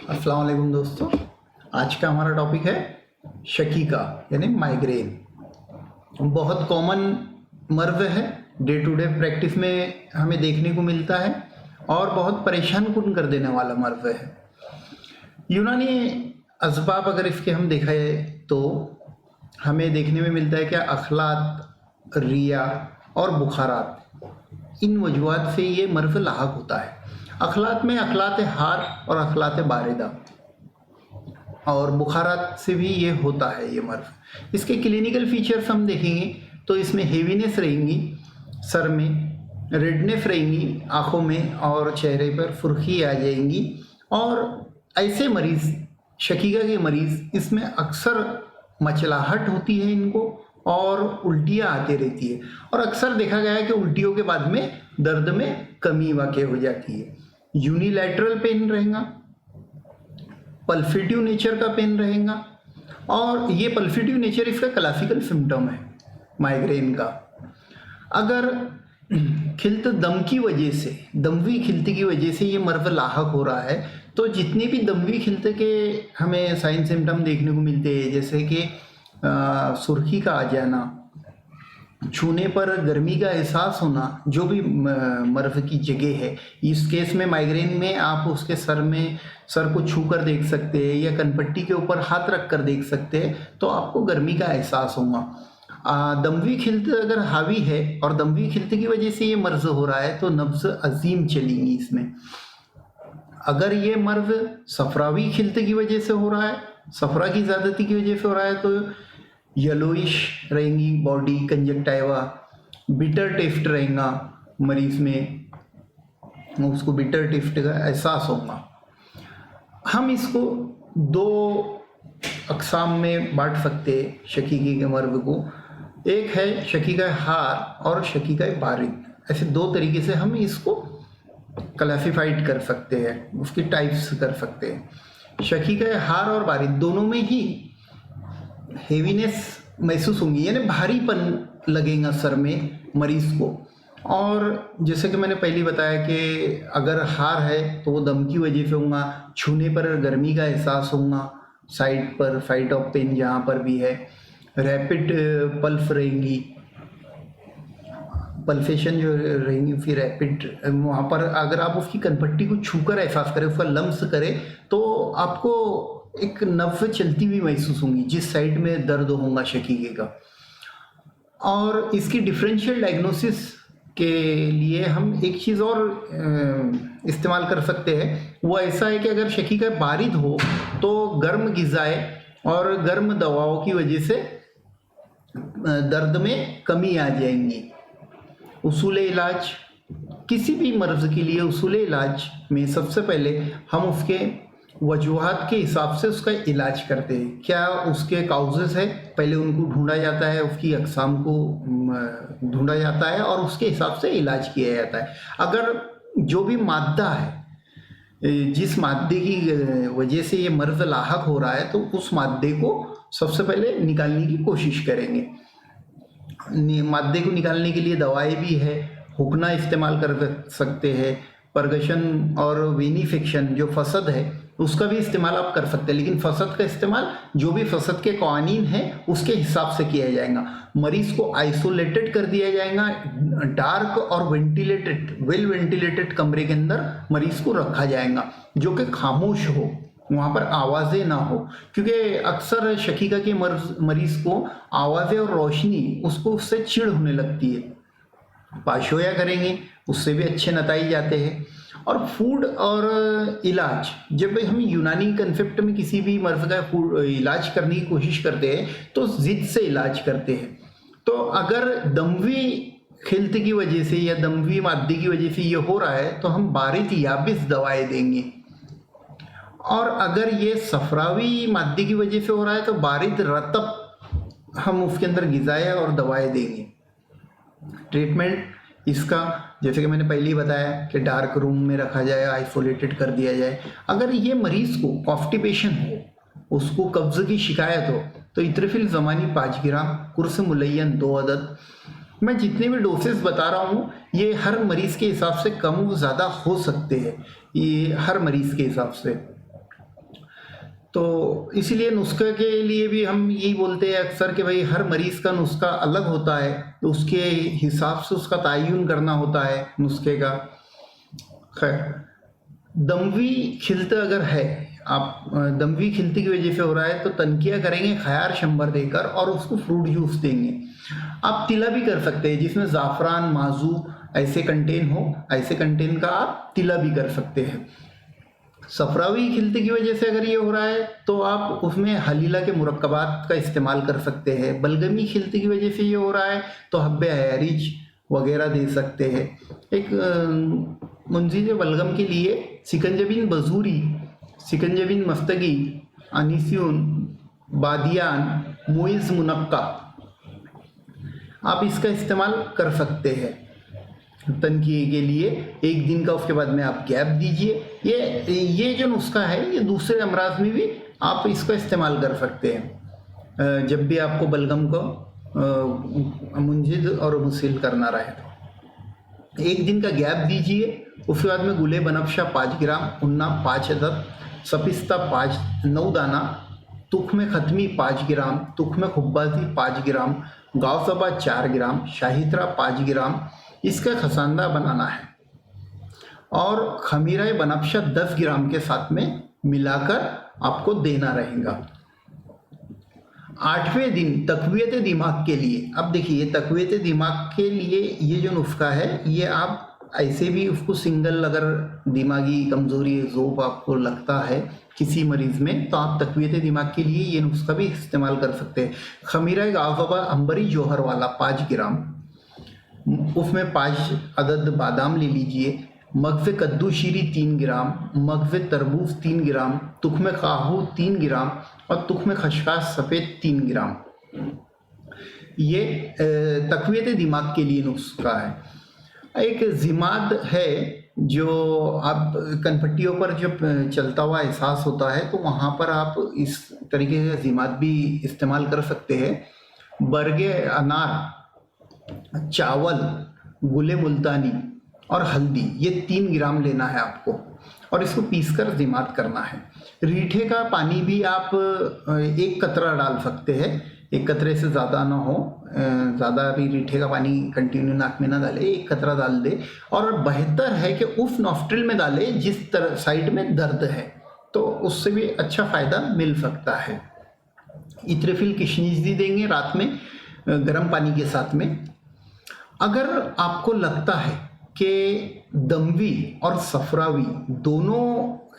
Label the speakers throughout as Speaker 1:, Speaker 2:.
Speaker 1: अस्सलाम वालेकुम दोस्तों। आज का हमारा टॉपिक है शकीका यानी माइग्रेन। बहुत कॉमन मर्ज है, डे टू डे प्रैक्टिस में हमें देखने को मिलता है और बहुत परेशान कुन कर देने वाला मर्ज है। यूनानी असबाब अगर इसके हम देखें तो हमें देखने में मिलता है कि अखलात, रिया और बुखारात, इन वजूहात से ये मर्ज लाहक होता है। अखलात में अखलात हार और अखलात बारिदा, और बुखारात से भी ये होता है ये मर्ज। इसके क्लिनिकल फीचर्स हम देखेंगे तो इसमें हेवीनेस रहेंगी, सर में रेडनेस रहेंगी, आँखों में और चेहरे पर फुर्की आ जाएंगी। और ऐसे मरीज़, शकीका के मरीज़, इसमें अक्सर मचलाहट होती है इनको और उल्टियाँ आती रहती है, और अक्सर देखा गया है कि उल्टियों के बाद में दर्द में कमी वाक़ हो जाती है। यूनिलैटरल पेन रहेगा, पल्फेटिव नेचर का पेन रहेगा, और ये पल्फेटिव नेचर इसका क्लासिकल सिम्टम है माइग्रेन का। अगर खिलत दम की वजह से, दमवी खिलते की वजह से ये मर्ज लाहक हो रहा है, तो जितने भी दमवी खिलते के हमें साइन सिम्टम देखने को मिलते हैं, जैसे कि सुर्खी का आ जाना, छूने पर गर्मी का एहसास होना, जो भी मर्ज की जगह है। इस केस में माइग्रेन में आप उसके सर को छू कर देख सकते हैं या कनपट्टी के ऊपर हाथ रख कर देख सकते हैं, तो आपको गर्मी का एहसास होगा। दमवी खिलते अगर हावी है और दमवी खिलते की वजह से ये मर्ज हो रहा है तो नब्ज अजीम चलेंगी इसमें। अगर ये मर्ज सफरावी खिलते की वजह से हो रहा है, सफरा की ज़्यादती की वजह से हो रहा है, तो येलोइश रहेंगी बॉडी, कंजक्टाइवा, बिटर टेस्ट रहेगा मरीज में, उसको बिटर टेस्ट का एहसास होगा। हम इसको दो अक़साम में बांट सकते हैं शकीके के मर्ज को। एक है शकीका हार और शकीका बारिद। ऐसे दो तरीके से हम इसको क्लासिफाइड कर सकते हैं, उसकी टाइप्स कर सकते हैं। शकीका हार और बारिद दोनों में ही हेवीनेस महसूस होंगी, यानी भारीपन लगेगा सर में मरीज को। और जैसे कि मैंने पहले बताया कि अगर हार है तो वो दम की वजह से होगा, छूने पर गर्मी का एहसास होगा, साइड पर साइट ऑफ पेन जहाँ पर भी है, रैपिड पल्स रहेंगी, पल्सेशन जो रहेंगी फिर रैपिड, वहाँ पर अगर आप उसकी कनपट्टी को छूकर एहसास करें, उसका लम्स करें, तो आपको एक नब्ज़ चलती हुई महसूस होंगी जिस साइड में दर्द होगा शकीके का। और इसकी डिफरेंशियल डायग्नोसिस के लिए हम एक चीज़ और इस्तेमाल कर सकते हैं, वो ऐसा है कि अगर शकीका बारिद हो तो गर्म ग़िज़ाएँ और गर्म दवाओं की वजह से दर्द में कमी आ जाएंगी। उसूल इलाज, किसी भी मर्ज़ के लिए उसूल इलाज में सबसे पहले हम उसके वजूहात के हिसाब से उसका इलाज करते हैं। क्या उसके काउजेस है, पहले उनको ढूंढा जाता है, उसकी अक़साम को ढूंढा जाता है और उसके हिसाब से इलाज किया जाता है। अगर जो भी मादा है, जिस मादे की वजह से ये मर्ज लाहक हो रहा है, तो उस मादे को सबसे पहले निकालने की कोशिश करेंगे। मादे को निकालने के लिए दवाएं भी है, हुक्ना इस्तेमाल कर सकते हैं, परगशन और वेनिफिक्शन जो फसद है उसका भी इस्तेमाल आप कर सकते हैं, लेकिन फसद का इस्तेमाल जो भी फसद के कानून है उसके हिसाब से किया जाएगा। मरीज को आइसोलेटेड कर दिया जाएगा, डार्क और वेंटिलेटेड, वेल वेंटिलेटेड कमरे के अंदर मरीज को रखा जाएगा, जो कि खामोश हो, वहाँ पर आवाज़ें ना हो, क्योंकि अक्सर शकीका के मरीज को आवाज़ें और रोशनी उससे चिढ़ होने लगती है। पाशोया करेंगे, उससे भी अच्छे नतीजे जाते हैं। और फूड और इलाज, जब हम यूनानी कंसेप्ट में किसी भी मर्ज का इलाज करने की कोशिश करते हैं तो जिद से इलाज करते हैं। तो अगर दमवी खिलत की वजह से या दमवी मादे की वजह से ये हो रहा है तो हम बारिद याबिस दवाएं देंगे, और अगर ये सफरावी मादे की वजह से हो रहा है तो बारिद रतब हम उसके अंदर ग़िज़ाएँ और दवाएं देंगे। ट्रीटमेंट इसका, जैसे कि मैंने पहले ही बताया कि डार्क रूम में रखा जाए, आइसोलेटेड कर दिया जाए। अगर ये मरीज़ को कॉन्स्टिपेशन हो, उसको कब्ज़ की शिकायत हो, तो इत्रफिल ज़मानी 5 ग्राम, कुर्स मुलय्यन 2 अदद। मैं जितने भी डोसेस बता रहा हूँ ये हर मरीज़ के हिसाब से कम व ज़्यादा हो सकते हैं, ये हर मरीज़ के हिसाब से। तो इसीलिए नुस्खे के लिए भी हम यही बोलते हैं अक्सर कि भाई हर मरीज का नुस्खा अलग होता है, तो उसके हिसाब से उसका तयन करना होता है नुस्खे का। खैर, दमवी खिलते अगर है, आप दमवी खिलती की वजह से हो रहा है तो तनकिया करेंगे खयार शंबर देकर और उसको फ्रूट जूस देंगे। आप तिला भी कर सकते हैं जिसमें ज़ाफ़रान, माजू ऐसे कंटेन हो, ऐसे कंटेन का आप तिला भी कर सकते हैं। सफरावी खिलते की वजह से अगर ये हो रहा है तो आप उसमें हलीला के मुरक्कबात का इस्तेमाल कर सकते हैं। बलगमी खिलते की वजह से ये हो रहा है तो हब्बे हयारिज वगैरह दे सकते हैं। एक मुंजीज बलगम के लिए सिकंजबिन बजूरी, सिकंजबिन मस्तगी, अनिस्यून, बादियान, मुइज़ मुनक्का, आप इसका इस्तेमाल कर सकते हैं तनकिए के लिए। एक दिन का, उसके बाद में आप गैप दीजिए। ये जो नुस्खा है ये दूसरे अमराज में भी आप इसका इस्तेमाल कर सकते हैं जब भी आपको बलगम को मुंजिद और मुसिल करना रहे तो। एक दिन का गैप दीजिए। उसके बाद में गुले बनफशा 5 ग्राम, उन्ना 5 अदद, सपिस्ता 9 दाना, तुख्म खत्मी 5 ग्राम, तुख्म खुब्बाजी 5 ग्राम, गावसबा 4 ग्राम, शाहित्रा 5 ग्राम, इसका खसांदा बनाना है और खमीरा बनफशा 10 ग्राम के साथ में मिलाकर आपको देना रहेगा। 8वें दिन तकवीयत दिमाग के लिए, अब देखिए तकवीयत दिमाग के लिए ये जो नुस्खा है ये आप ऐसे भी उसको सिंगल, अगर दिमागी कमज़ोरी ज़ोफ आपको लगता है किसी मरीज़ में तो आप तकवीयत दिमाग के लिए ये नुस्खा भी इस्तेमाल कर सकते हैं। खमीरा गावबा अंबरी जौहर वाला 5 ग्राम, उसमें 5 अदद बादाम ले लीजिए, मगज़ कद्दू शीरी 3 ग्राम, मगज़ तरबूज 3 ग्राम, तुख्म काहू 3 ग्राम और तुख्म खशखाश सफ़ेद 3 ग्राम। ये तकवीयत दिमाग के लिए नुस्खा है। एक जिमाद है जो आप कनपट्टियों पर जब चलता हुआ एहसास होता है तो वहाँ पर आप इस तरीके से जिमाद भी इस्तेमाल कर सकते हैं। बरगे अनार, चावल, गुले मुल्तानी और हल्दी, ये 3 ग्राम लेना है आपको और इसको पीसकर जिमाद करना है। रीठे का पानी भी आप 1 कतरा डाल सकते हैं, 1 कतरे से ज़्यादा ना हो, ज़्यादा भी रीठे का पानी कंटिन्यू नाक में ना डाले, 1 कतरा डाल दे। और बेहतर है कि उस नॉस्ट्रिल में डाले जिस तरह साइड में दर्द है, तो उससे भी अच्छा फ़ायदा मिल सकता है। इत्रफिल किशमिश भी देंगे रात में गर्म पानी के साथ में। अगर आपको लगता है कि दमवी और सफरावी दोनों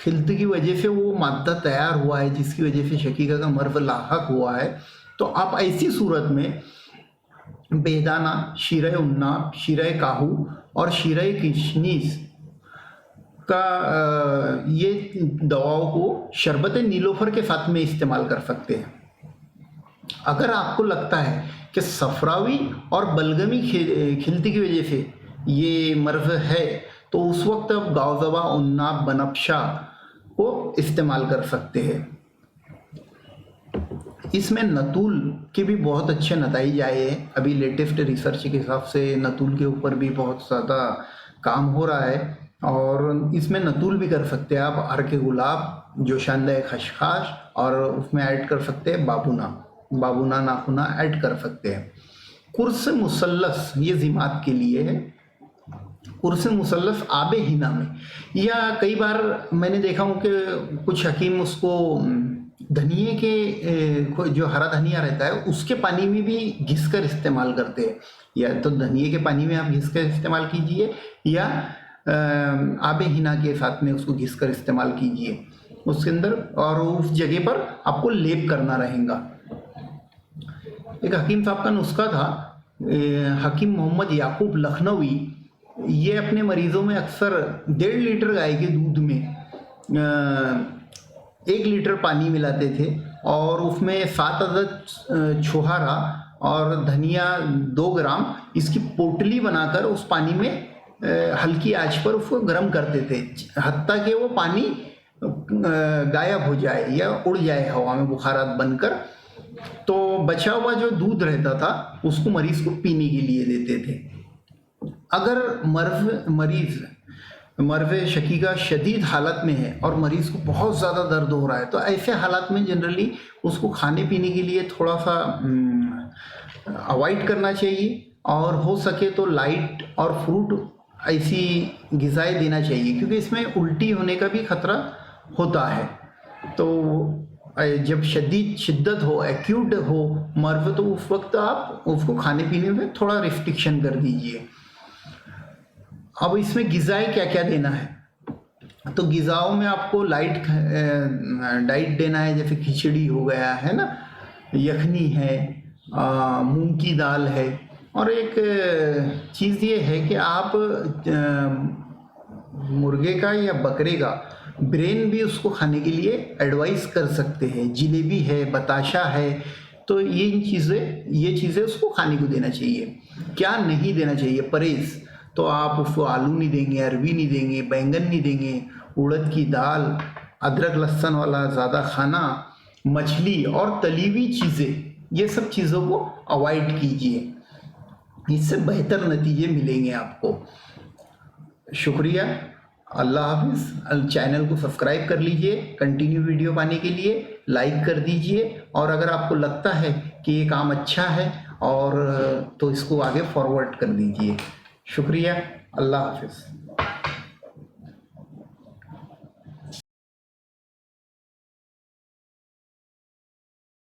Speaker 1: खिलते की वजह से वो मादा तैयार हुआ है जिसकी वजह से शकीका का मर्ज लाहक हुआ है, तो आप ऐसी सूरत में बेदाना, शीरे उन्नाब, शीरे काहू और शीरे किशमिश का ये दवाओं को शरबत नीलोफर के साथ में इस्तेमाल कर सकते हैं। अगर आपको लगता है कि सफरावी और बलगमी खिलती की वजह से ये मर्ज है तो उस वक्त आप गावजबा, उन्नाब, बनफशा को इस्तेमाल कर सकते हैं। इसमें नतूल के भी बहुत अच्छे नतीजे आए हैं। अभी लेटेस्ट रिसर्च के हिसाब से नतूल के ऊपर भी बहुत ज़्यादा काम हो रहा है और इसमें नतूल भी कर सकते हैं आप। अर्क गुलाब, जोशानदे खशखाश और उसमें ऐड कर सकते हैं बाबूना नाखुना ऐड कर सकते हैं। कुर्स मुसल्लस, ये जिमात के लिए है। कुर्स मुसल्लस आबे हिना में, या कई बार मैंने देखा हूँ कि कुछ हकीम उसको धनिए के जो हरा धनिया रहता है उसके पानी में भी घिस कर इस्तेमाल करते हैं। या तो धनिए के पानी में आप घिस कर इस्तेमाल कीजिए या आबे हिना के साथ में उसको घिस कर इस्तेमाल कीजिए उसके अंदर, और उस जगह पर आपको लेप करना रहेगा। एक हकीम साहब का नुस्खा था, हकीम मोहम्मद याकूब लखनवी, ये अपने मरीज़ों में अक्सर 1.5 लीटर गाय के दूध में 1 लीटर पानी मिलाते थे और उसमें 7 अदद छोहारा और धनिया 2 ग्राम, इसकी पोटली बनाकर उस पानी में हल्की आंच पर उसको गर्म करते थे हत्ता कि वो पानी गायब हो जाए या उड़ जाए हवा में बुखारात बनकर। तो बचा हुआ जो दूध रहता था उसको मरीज़ को पीने के लिए देते थे। अगर मरीज़ मरवे शकीका शदीद हालत में है और मरीज़ को बहुत ज़्यादा दर्द हो रहा है, तो ऐसे हालात में जनरली उसको खाने पीने के लिए थोड़ा सा अवॉइड करना चाहिए और हो सके तो लाइट और फ्रूट ऐसी ग़िज़ाएँ देना चाहिए, क्योंकि इसमें उल्टी होने का भी खतरा होता है। तो जब शिद्दत हो, एक्यूट हो मर्व, तो उस वक्त आप उसको खाने पीने में थोड़ा रिस्ट्रिक्शन कर दीजिए। अब इसमें ग़िज़ाएँ क्या क्या देना है, तो ग़िज़ाओं में आपको लाइट डाइट देना है, जैसे खिचड़ी हो गया है ना, यखनी है, मूंग की दाल है। और एक चीज़ ये है कि आप मुर्गे का या बकरे का ब्रेन भी उसको खाने के लिए एडवाइस कर सकते हैं। जलेबी है, बताशा है, तो ये चीज़ें उसको खाने को देना चाहिए। क्या नहीं देना चाहिए, परहेज़, तो आप उसको आलू नहीं देंगे, अरवी नहीं देंगे, बैंगन नहीं देंगे, उड़द की दाल, अदरक लहसुन वाला ज़्यादा खाना, मछली और तली हुई चीज़ें, ये सब चीज़ों को अवॉइड कीजिए। इससे बेहतर नतीजे मिलेंगे आपको। शुक्रिया, अल्लाह हाफिज़। चैनल को सब्सक्राइब कर लीजिए, कंटिन्यू वीडियो पाने के लिए लाइक कर दीजिए, और अगर आपको लगता है कि ये काम अच्छा है और तो इसको आगे फॉरवर्ड कर दीजिए। शुक्रिया, अल्लाह हाफिज़।